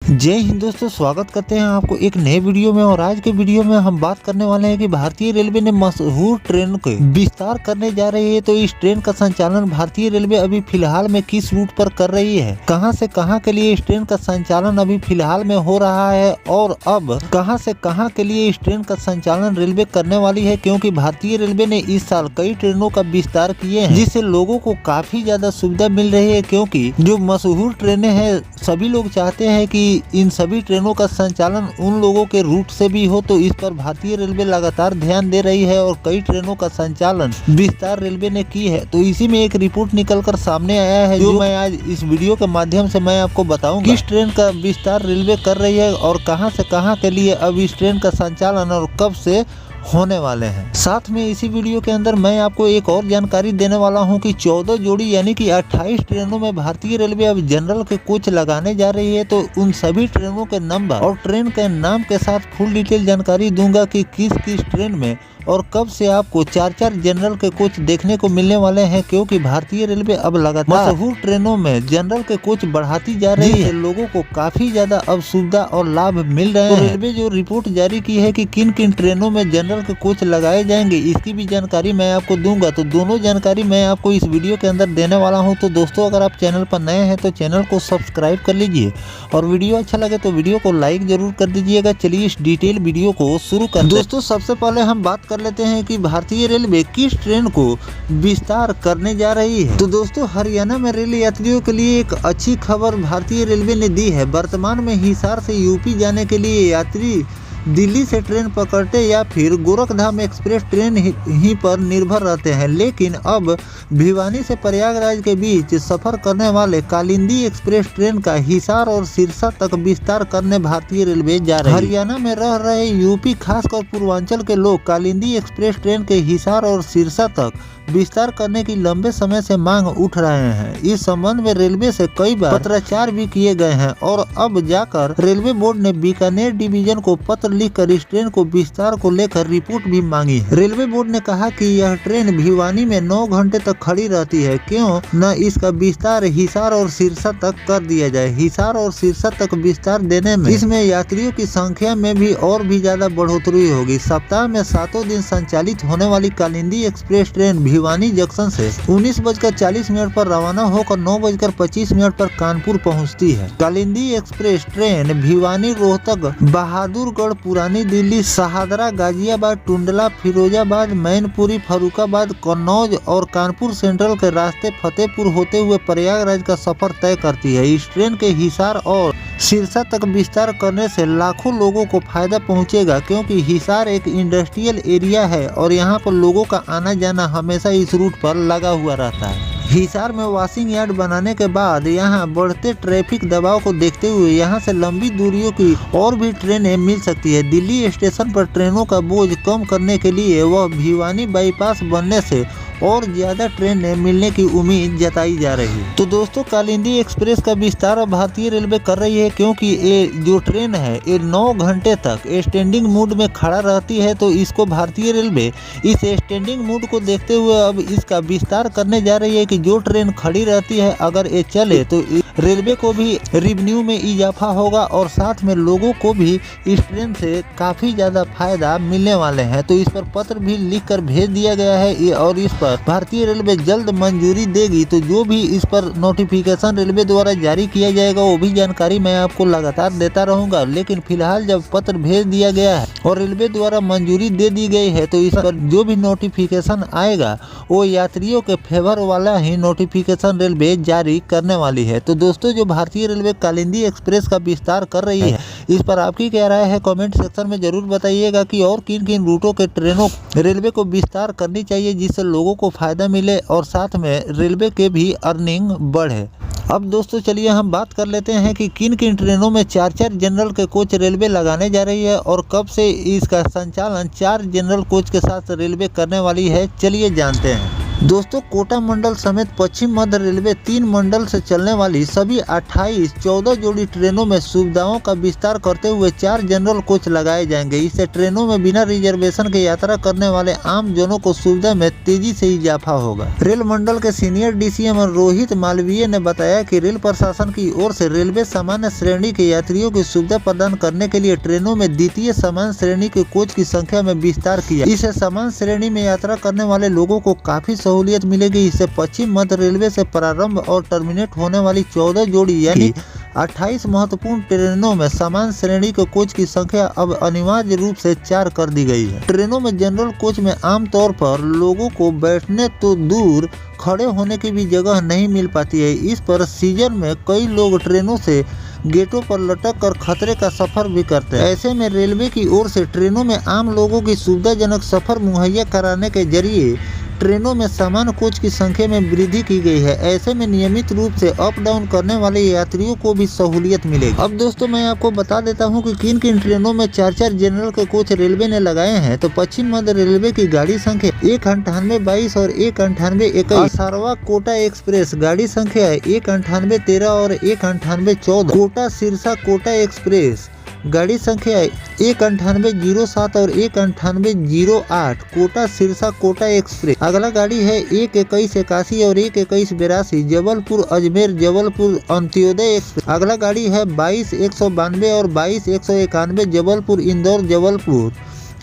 जय हिंद दोस्तों, स्वागत करते हैं आपको एक नए वीडियो में। और आज के वीडियो में हम बात करने वाले हैं कि भारतीय रेलवे ने मशहूर ट्रेन को विस्तार करने जा रही है। तो इस ट्रेन का संचालन भारतीय रेलवे अभी फिलहाल में किस रूट पर कर रही है, कहां से कहां के लिए इस ट्रेन का संचालन अभी फिलहाल में हो रहा है और अब कहां से कहां के लिए इस ट्रेन का संचालन रेलवे करने वाली है। क्योंकि भारतीय रेलवे ने इस साल कई ट्रेनों का विस्तार किए हैं, जिससे लोगों को काफी ज्यादा सुविधा मिल रही है। क्योंकि जो मशहूर ट्रेनें हैं, सभी लोग चाहते हैं कि इन सभी ट्रेनों का संचालन उन लोगों के रूट से भी हो। तो इस पर भारतीय रेलवे लगातार ध्यान दे रही है और कई ट्रेनों का संचालन विस्तार रेलवे ने की है। तो इसी में एक रिपोर्ट निकलकर सामने आया है, जो मैं आज इस वीडियो के माध्यम से मैं आपको बताऊंगा किस ट्रेन का विस्तार रेलवे कर रही है और कहां से कहां के लिए अब इस ट्रेन का संचालन और कब से होने वाले हैं। साथ में इसी वीडियो के अंदर मैं आपको एक और जानकारी देने वाला हूं कि 14 जोड़ी यानी कि 28 ट्रेनों में भारतीय रेलवे अब जनरल के कोच लगाने जा रही है। तो उन सभी ट्रेनों के नंबर और ट्रेन के नाम के साथ फुल डिटेल जानकारी दूंगा कि किस किस ट्रेन में और कब से आपको 4-4 जनरल के कोच देखने को मिलने वाले हैं। क्योंकि भारतीय रेलवे अब लगातार मशहूर ट्रेनों में जनरल के कोच बढ़ाती जा रही है, लोगों को काफी ज्यादा अब सुविधा और लाभ मिल रहे हैं। रेलवे जो रिपोर्ट जारी की है कि किन किन ट्रेनों में जनरल के कोच लगाए जाएंगे, इसकी भी जानकारी मैं आपको दूंगा। तो दोनों जानकारी मैं आपको इस वीडियो के अंदर देने वाला हूँ। तो दोस्तों, अगर आप चैनल पर नए हैं तो चैनल को सब्सक्राइब कर लीजिए और वीडियो अच्छा लगे तो वीडियो को लाइक जरूर कर दीजिएगा। चलिए इस डिटेल वीडियो को शुरू करते हैं। दोस्तों, सबसे पहले हम बात कर लेते हैं कि भारतीय रेलवे किस ट्रेन को विस्तार करने जा रही है। तो दोस्तों, हरियाणा में रेल यात्रियों के लिए एक अच्छी खबर भारतीय रेलवे ने दी है। वर्तमान में हिसार से यूपी जाने के लिए यात्री दिल्ली से ट्रेन पकड़ते या फिर गोरखधाम एक्सप्रेस ट्रेन ही पर निर्भर रहते हैं, लेकिन अब भिवानी से प्रयागराज के बीच सफर करने वाले कालिंदी एक्सप्रेस ट्रेन का हिसार और सिरसा तक विस्तार करने भारतीय रेलवे जा रही है। हरियाणा में रह रहे यूपी खासकर पूर्वांचल के लोग कालिंदी एक्सप्रेस ट्रेन के हिसार और सिरसा तक विस्तार करने की लंबे समय से मांग उठ रहे हैं। इस संबंध में रेलवे से कई बार पत्राचार भी किए गए हैं और अब जाकर रेलवे बोर्ड ने बीकानेर डिवीजन को पत्र लिखकर इस ट्रेन को विस्तार को लेकर रिपोर्ट भी मांगी है। रेलवे बोर्ड ने कहा कि यह ट्रेन भिवानी में 9 घंटे तक खड़ी रहती है, क्यों न इसका विस्तार हिसार और सिरसा तक कर दिया जाए। हिसार और सिरसा तक विस्तार देने में इसमें यात्रियों की संख्या में भी और भी ज्यादा बढ़ोतरी होगी। सप्ताह में 7 दिन संचालित होने वाली Kalindi express train Bhiwani junction से 19:40 पर रवाना होकर 9:25 पर कानपुर पहुंचती है। कालिंदी एक्सप्रेस ट्रेन भिवानी, रोहतक, बहादुरगढ़, पुरानी दिल्ली, शहादरा, गाजियाबाद, टुंडला, फिरोजाबाद, मैनपुरी, फर्रुखाबाद, कन्नौज और कानपुर सेंट्रल के रास्ते फतेहपुर होते हुए प्रयागराज का सफर तय करती है। इस ट्रेन के हिसार और सिरसा तक विस्तार करने से लाखों लोगों को फायदा पहुंचेगा। क्योंकि हिसार एक इंडस्ट्रियल एरिया है और यहां पर लोगों का आना जाना हमेशा इस रूट पर लगा हुआ रहता है। हिसार में वॉशिंग यार्ड बनाने के बाद यहां बढ़ते ट्रैफिक दबाव को देखते हुए यहां से लंबी दूरियों की और भी ट्रेनें मिल सकती है। दिल्ली स्टेशन पर ट्रेनों का बोझ कम करने के लिए वह भिवानी बाईपास बनने से और ज्यादा ट्रेनें मिलने की उम्मीद जताई जा रही है। तो दोस्तों, कालिंदी एक्सप्रेस का विस्तार भारतीय रेलवे कर रही है, क्योंकि ये जो ट्रेन है ये 9 घंटे तक स्टैंडिंग मोड में खड़ा रहती है। तो इसको भारतीय रेलवे इस स्टैंडिंग मोड को देखते हुए अब इसका विस्तार करने जा रही है कि जो ट्रेन खड़ी रहती है अगर ये चले तो रेलवे को भी रेवेन्यू में इजाफा होगा और साथ में लोगों को भी इस ट्रेन से काफी ज्यादा फायदा मिलने वाले हैं। तो इस पर पत्र भी लिखकर भेज दिया गया है और इस पर भारतीय रेलवे जल्द मंजूरी देगी। तो जो भी इस पर नोटिफिकेशन रेलवे द्वारा जारी किया जाएगा वो भी जानकारी मैं आपको लगातार देता रहूंगा। लेकिन फिलहाल जब पत्र भेज दिया गया है और रेलवे द्वारा मंजूरी दे दी गई है, तो इस पर जो भी नोटिफिकेशन आएगा वो यात्रियों के फेवर वाला ही नोटिफिकेशन रेलवे जारी करने वाली है। तो दोस्तों, जो भारतीय रेलवे कालिंदी एक्सप्रेस का विस्तार कर रही है, इस पर आपकी क्या राय है कमेंट सेक्शन में जरूर बताइएगा कि और किन किन रूटों के ट्रेनों रेलवे को विस्तार करनी चाहिए जिससे लोगों को फायदा मिले और साथ में रेलवे के भी अर्निंग बढ़े। अब दोस्तों, चलिए हम बात कर लेते हैं कि किन किन ट्रेनों में 4-4 जनरल के कोच रेलवे लगाने जा रही है और कब से इसका संचालन 4 जनरल कोच के साथ रेलवे करने वाली है। चलिए जानते हैं। दोस्तों कोटा मंडल समेत पश्चिम मध्य रेलवे 3 मंडल से चलने वाली सभी 14 जोड़ी ट्रेनों में सुविधाओं का विस्तार करते हुए 4 जनरल कोच लगाए जाएंगे। इससे ट्रेनों में बिना रिजर्वेशन के यात्रा करने वाले आम जनों को सुविधा में तेजी से इजाफा होगा। रेल मंडल के सीनियर डीसीएम रोहित मालवीय ने बताया कि रेल प्रशासन की ओर से रेलवे सामान्य श्रेणी के यात्रियों की सुविधा प्रदान करने के लिए ट्रेनों में द्वितीय सामान्य श्रेणी के कोच की संख्या में विस्तार किया। इससे सामान्य श्रेणी में यात्रा करने वाले लोगों को काफी सहूलियत मिलेगी। इससे पश्चिम मध्य रेलवे से प्रारंभ और टर्मिनेट होने वाली 14 जोड़ी यानी 28 महत्वपूर्ण ट्रेनों में सामान्य श्रेणी के कोच की संख्या अब अनिवार्य रूप से 4 कर दी गई है। ट्रेनों में जनरल कोच में आमतौर पर लोगों को बैठने तो दूर खड़े होने की भी जगह नहीं मिल पाती है। इस पर सीजन में कई लोग ट्रेनों से गेटों पर लटक कर खतरे का सफर भी करते हैं। ऐसे में रेलवे की ओर से ट्रेनों में आम लोगों की सुविधाजनक सफर मुहैया कराने के जरिए ट्रेनों में सामान्य कोच की संख्या में वृद्धि की गई है। ऐसे में नियमित रूप से अप डाउन करने वाले यात्रियोयों को भी सहूलियत मिलेगी। अब दोस्तों मैं आपको बता देता हूं कि किन किन ट्रेनों में 4 जनरल के कोच रेलवे ने लगाए हैं। तो पश्चिम मध्य रेलवे की गाड़ी संख्या 19822 और 19821। सारवा कोटा एक्सप्रेस गाड़ी संख्या 19813 और 19814। कोटा सिरसा कोटा एक्सप्रेस गाड़ी संख्या 19807 और 19808। कोटा सिरसा कोटा एक्सप्रेस। अगला गाड़ी है 12181 और 12182 जबलपुर अजमेर जबलपुर अंत्योदय एक्सप्रेस। अगला गाड़ी है 22192 और 22191 जबलपुर इंदौर जबलपुर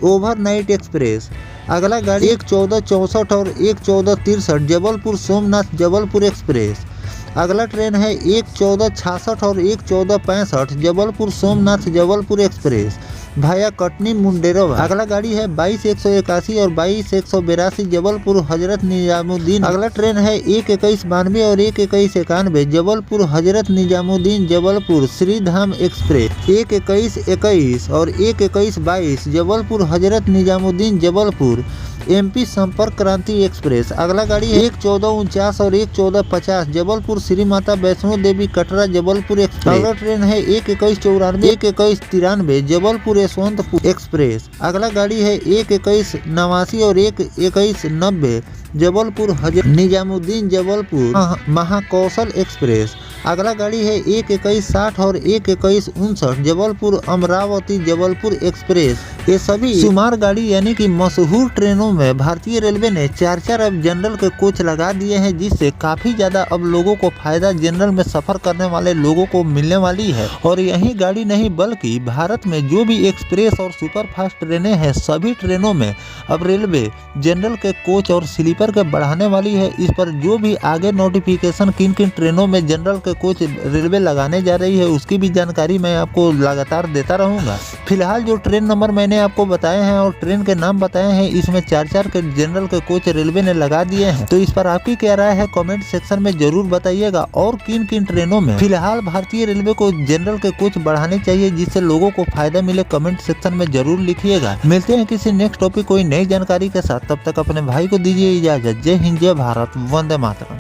ओवरनाइट एक्सप्रेस। अगला गाड़ी 11464 और 11463 जबलपुर सोमनाथ जबलपुर एक्सप्रेस। अगला ट्रेन है 11466 और 11465 जबलपुर सोमनाथ जबलपुर एक्सप्रेस भाया कटनी मुंडेरवा। अगला गाड़ी है 22181 और 22182 जबलपुर हजरत निजामुद्दीन। अगला ट्रेन है 12192 और 12191 जबलपुर हजरत निजामुद्दीन जबलपुर श्रीधाम एक्सप्रेस। 12121 और 12122 जबलपुर हजरत निजामुद्दीन जबलपुर एमपी संपर्क क्रांति एक्सप्रेस। अगला गाड़ी है 11449 और 11450 जबलपुर श्री माता वैष्णो देवी कटरा जबलपुर एक्सप्रेस। अगला ट्रेन है 12194 12193 जबलपुर यशवंतपुर एक्सप्रेस। अगला गाड़ी है 12189 और 12190 जबलपुर हजरत निजामुद्दीन जबलपुर महाकौशल एक्सप्रेस। अगला गाड़ी है 12160 और 12159 जबलपुर अमरावती जबलपुर एक्सप्रेस। ये सभी शुमार गाड़ी यानी कि मशहूर ट्रेनों में भारतीय रेलवे ने 4 अब जनरल के कोच लगा दिए हैं, जिससे काफी ज्यादा अब लोगों को फायदा जनरल में सफर करने वाले लोगों को मिलने वाली है। और यही गाड़ी नहीं बल्कि भारत में जो भी एक्सप्रेस और सुपर फास्ट ट्रेनें हैं सभी ट्रेनों में अब रेलवे जनरल के कोच और स्लीपर के बढ़ाने वाली है। इस पर जो भी आगे नोटिफिकेशन किन किन ट्रेनों में जनरल के कोच रेलवे लगाने जा रही है उसकी भी जानकारी मैं आपको लगातार देता रहूंगा। फिलहाल जो ट्रेन नंबर मैंने आपको बताए हैं और ट्रेन के नाम बताए हैं इसमें 4 के जनरल के कोच रेलवे ने लगा दिए हैं। तो इस पर आपकी क्या राय है कमेंट सेक्शन में जरूर बताइएगा। और किन किन ट्रेनों में फिलहाल भारतीय रेलवे को जनरल के कोच बढ़ाने चाहिए जिससे लोगों को फायदा मिले कमेंट सेक्शन में जरूर लिखिएगा। मिलते हैं किसी नेक्स्ट टॉपिक कोई नई जानकारी के साथ, तब तक अपने भाई को दीजिए इजाजत। जय हिंद जय भारत वंदे मातरम।